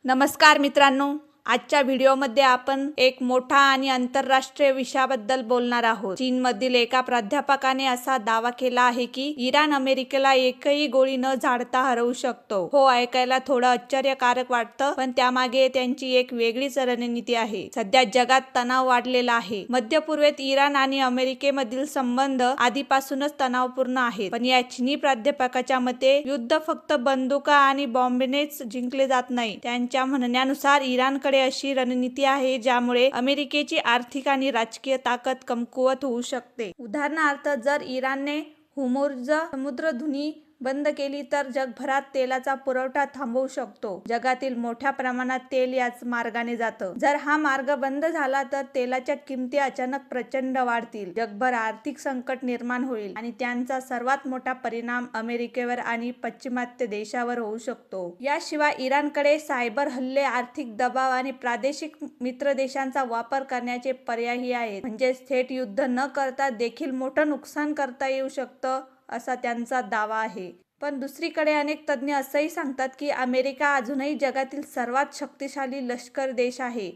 नमस्कार मित्रांनो, आजच्या व्हिडिओमध्ये आपण एक मोठा आणि आंतरराष्ट्रीय विषयाबद्दल बोलणार आहोत। चीनमधील एका प्राध्यापकाने असा दावा केला आहे की इराण अमेरिकेला एकही गोळी न झाडता हरवू शकतो। हो, ऐकायला थोडं आश्चर्यकारक वाटतं, पण त्यामागे त्यांची एक वेगळीच रणनीती आहे। सध्या जगात तणाव वाढलेला आहे। मध्य पूर्वेत इराण आणि अमेरिकेमधील संबंध आधीपासूनच तणावपूर्ण आहेत। पण या चीनी प्राध्यापकाच्या मते युद्ध फक्त बंदुका आणि बॉम्बनेच जिंकले जात नाही। त्यांच्या म्हणण्यानुसार इराणकडे अशी रणनीती आहे ज्यामुळे अमेरिकेची आर्थिक आणि राजकीय ताकद कमकुवत होऊ शकते। उदाहरणार्थ, जर इराणने होर्मुझ समुद्रधुनी बंद केली तर जगभरात तेलाचा पुरवठा थांबवू शकतो। जगातील मोठ्या प्रमाणात तेल याच मार्गाने जातं। जर हा मार्ग बंद झाला तर तेलाच्या किमती अचानक प्रचंड वाढतील, जगभर आर्थिक संकट निर्माण होईल आणि त्यांचा सर्वात मोठा परिणाम अमेरिकेवर आणि पाश्चिमात्य देशावर होऊ शकतो। याशिवाय इराणकडे सायबर हल्ले, आर्थिक दबाव आणि प्रादेशिक मित्र देशांचा वापर करण्याचे पर्यायही आहेत। म्हणजे थेट युद्ध न करता देखील मोठं नुकसान करता येऊ शकतं, असा त्यांचा दावा आहे। पण दुसरीकडे अनेक तज्ज्ञ असंही सांगतात की अमेरिका अजूनही जगातील सर्वात शक्तिशाली लष्कर देश आहे।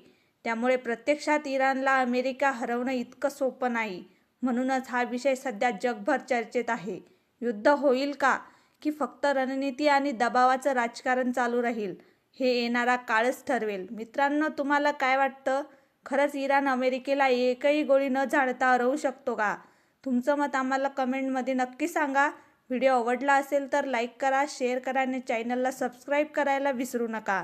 त्यामुळे प्रत्यक्षात इराणला अमेरिका हरवणं इतकं सोपं नाही। म्हणूनच हा विषय सध्या जगभर चर्चेत आहे। युद्ध होईल का, की फक्त रणनीती आणि दबावाचं राजकारण चालू राहील, हे येणारा काळच ठरवेल। मित्रांनो, तुम्हाला काय वाटतं? खरंच इराण अमेरिकेला एकही गोळी न झाडता हरवू शकतो का? तुमचं मत आम्हाला कमेंटमध्ये नक्की सांगा। व्हिडिओ आवडला असेल तर लाईक करा, शेअर करा आणि चॅनलला सबस्क्राईब करायला विसरू नका।